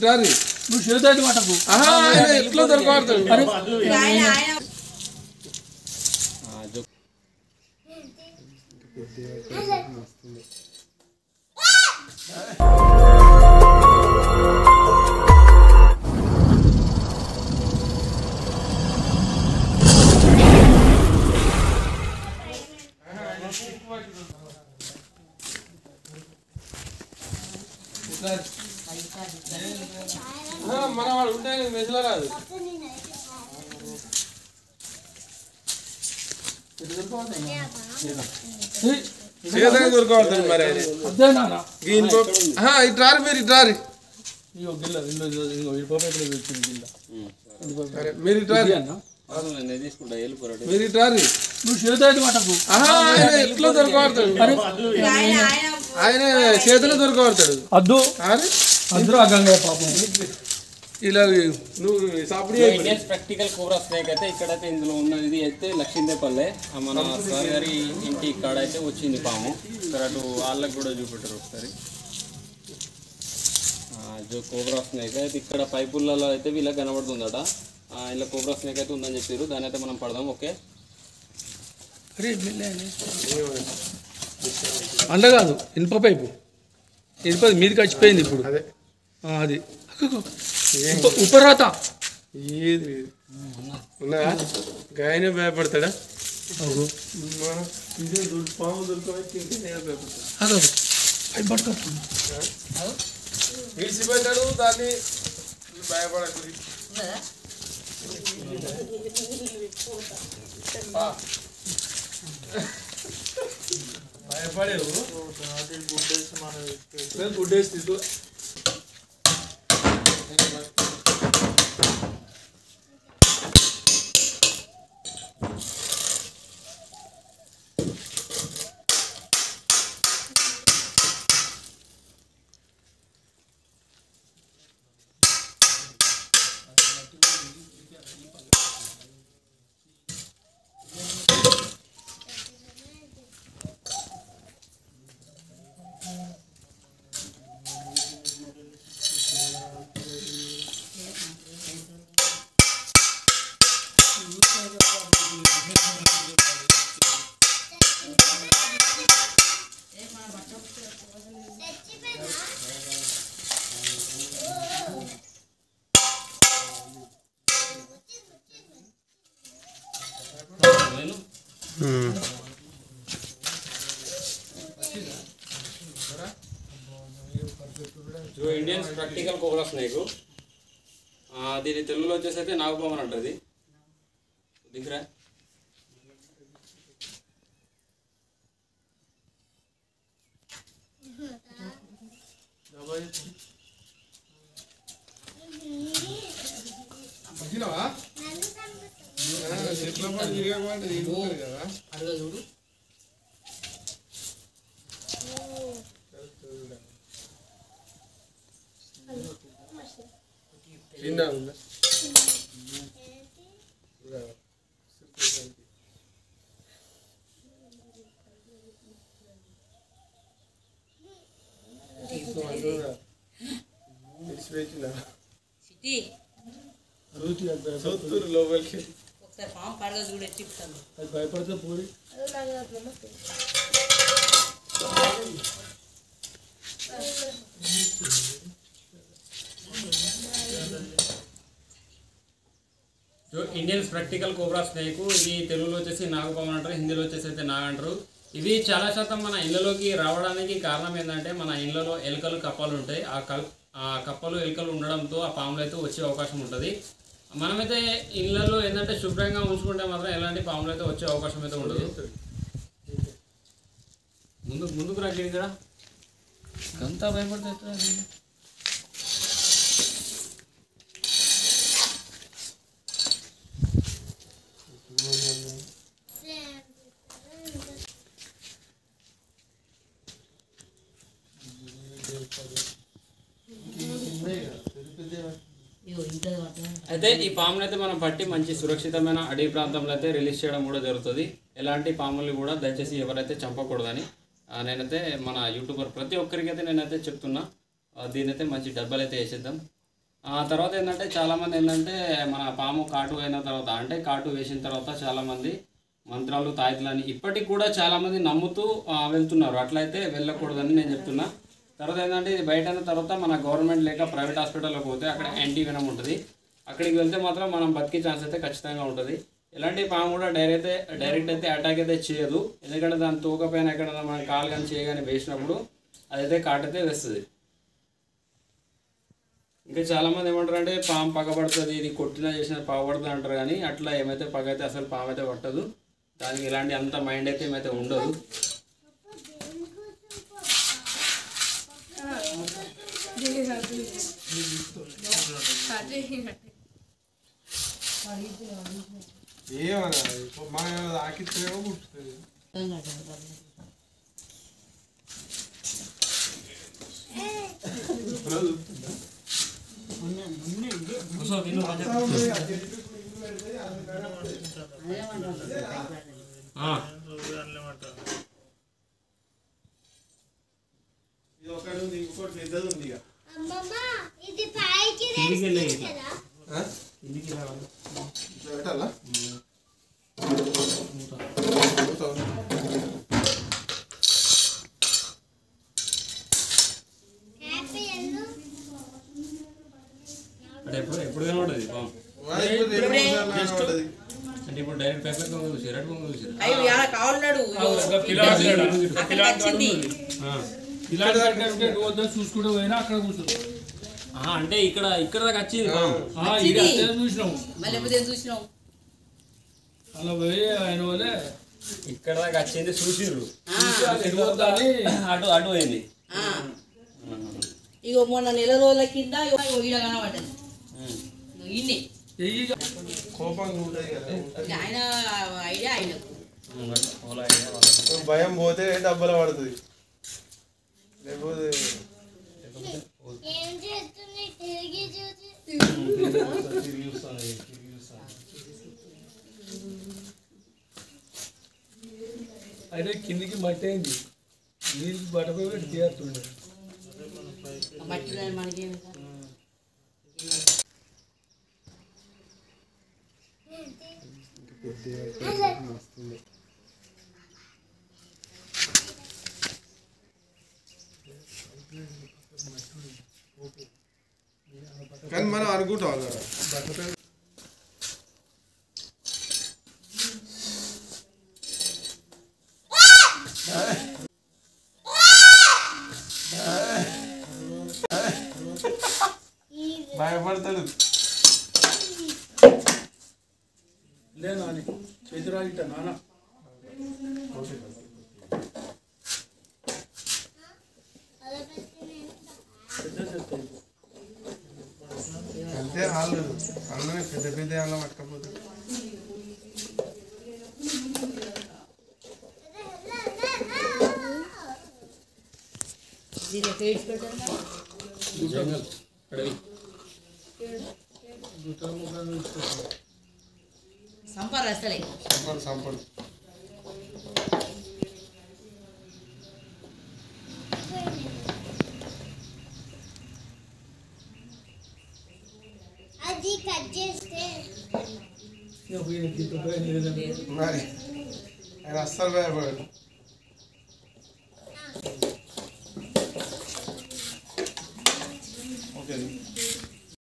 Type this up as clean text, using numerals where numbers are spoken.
ఇట్రారి నువ్వు చేతి మాటకు ఎట్లా దొరకబడతాడు మన వాడు ఉంటే మెసలో రాదు చేతనే దొరకబడతాడు మరి ఇట్రారి మీరు ఇట్రారి మీరు ఇట్రారి మీరు ఇట్రారి నువ్వు చేతి మాటకు ఎట్లా దొరకబడతాడు ఆయన చేతిలో దొరకబడతాడు అద్దు అద్దు అగ్గంగా పాపం ఇలా నువ్వు ఇండియన్స్ ప్రాక్టికల్ కోబ్రా స్నేక్ అయితే ఇక్కడైతే ఇందులో ఉన్నది అయితే లక్ష్మీదేపల్లె మన సార్ గారి ఇంటి ఇక్కడ అయితే వచ్చింది పాము ఇక్కడ అటు వాళ్ళకి కూడా చూపెట్టారు ఒకసారి జో కోబ్రా స్నేక్ అయితే ఇక్కడ పైపులలో అయితే వీళ్ళకి కనబడుతుందట ఇలా కోబ్రా స్నేక్ అయితే ఉందని చెప్పారు దాని అయితే మనం పడదాం ఓకే అండ కాదు ఇనుప పైపు ఇనుప మీదకి వచ్చిపోయింది ఇప్పుడు అది ఉపరాత ఏది ఉన్నాయా గాయనే భయపడతాడా పాము దొరకబడతాడు విడిచిపెట్టాడు దాన్ని భయపడదు భయపడేవు గుడ్డేసి తీసు जो इंडियन प्रैक्टिकल कोब्रा स्नेक దీని తెలుగులో వచ్చేసి అయితే నాగపాము అని అంటది దిఖరా పట్టినవా చెట్ల పడి తిరగమంటే కదా అడగా చూడు తిన్నా ఉందా లోపలికి ఒకసారి పాము పడగా చూడే చెప్తాను అది భయపడితే పోయి जो इंडियन प्रैक्टिकल कोब्रा स्नेक ఇది తెలుగులో వచ్చేసి నాగపాము అంటారు హిందీలో వచ్చేసి అయితే నాగ అంటారు ఇవి చాలా శాతం మన ఇళ్ళలోకి రావడానికి కారణం ఏంటంటే మన ఇళ్ళలో ఎలుకలు కప్పలు ఉంటాయి ఆ కప్పలు ఎలుకలు ఉండడంతో ఆ పాములు అయితే వచ్చే అవకాశం ఉంటుంది మనమైతే ఇళ్ళలో ఏంటంటే శుభ్రంగా ఉంచుకుంటే మాత్రం ఎలాంటి పాములు అయితే వచ్చే అవకాశం అయితే ఉండదు ముందుకు రాకి ఇక్కడ అంతా భయపడితే అయితే ఈ పామును అయితే మనం పట్టి మంచి సురక్షితమైన అడవి ప్రాంతంలో అయితే రిలీజ్ చేయడం కూడా జరుగుతుంది ఎలాంటి పాములు కూడా దయచేసి ఎవరైతే చంపకూడదని నేనైతే మన యూట్యూబర్ ప్రతి ఒక్కరికి అయితే నేనైతే చెప్తున్నా దీనైతే మంచి డబ్బాలు అయితే వేసేద్దాం తర్వాత ఏంటంటే చాలామంది ఏంటంటే మన పాము కాటు అయిన తర్వాత అంటే కాటు వేసిన తర్వాత చాలామంది మంత్రాలు తాయితులని ఇప్పటికి కూడా చాలామంది నమ్ముతూ వెళ్తున్నారు. అట్లయితే వెళ్ళకూడదని నేను చెప్తున్నా. తర్వాత ఏంటంటే ఇది బయట అయిన తర్వాత మన గవర్నమెంట్ లేక ప్రైవేట్ హాస్పిటల్లోకి పోతే అక్కడ యాంటీ వెనమ్ ఉంటుంది. అక్కడికి వెళ్తే మాత్రం మనం బతికే ఛాన్స్ అయితే ఖచ్చితంగా ఉంటుంది. ఎలాంటి పాము కూడా డైరెక్ట్ అయితే అటాక్ అయితే చేయదు. ఎందుకంటే దాని తోక పైన ఎక్కడైనా మనం కాలు కానీ చేయ కానీ వేసినప్పుడు అదైతే కాటైతే వేస్తుంది. ఇంకా చాలామంది ఏమంటారు అంటే పాము పగబడుతుంది, ఇది కొట్టినా చేసిన పగబడుతుంది అంటారు. కానీ అట్లా ఏమైతే పగ అయితే అసలు పాము అయితే పట్టదు. దానికి ఇలాంటి అంత మైండ్ అయితే ఏమైతే ఉండదు. మన ఆకిచ్చేమో పుట్టుతుంది. ఇది ఒకటి ఉంది, ఇంకోటి పెద్దది ఉంది. పెట్టాలా ఎప్పుడు కనబడుతుంది పాము అంటే ఇప్పుడు డైరెక్ట్ పేపర్ చూసారు చూసుకుంటూ పోయినా అక్కడ కూర్చుంది. అంటే ఇక్కడ దాకా వచ్చింది చూసినాం అలా పోయి ఆయన వల్లే ఇక్కడ దాకా వచ్చింది చూసిండ్రు అటు పోయింది. ఇగో మొన్న నెల రోజుల కింద ఈడ కనబడ్డది. ఇన్ని కోపంగా ఉంటుంది కదా. ఆయన ఐడియా ఆయనకు భయం పోతే డబ్బులు పడుతుంది. లేకపోతే అయితే కిందికి మట్టి అయింది, నీళ్ళు బట్టపై పెట్టి తీరుతుండే మట్టి మనకి కానీ మనం అనుకుంటాం కదా భయపడతాడు. లే నాని చేతురాగిట నాన్న అంతే వాళ్ళు అందరూ పెద్ద పెద్ద వాళ్ళు పట్టకపోతే సంపారు అసలే సంపడు అది కట్ చేస్తే మరి ఆయన అస్సలు భయపడదు.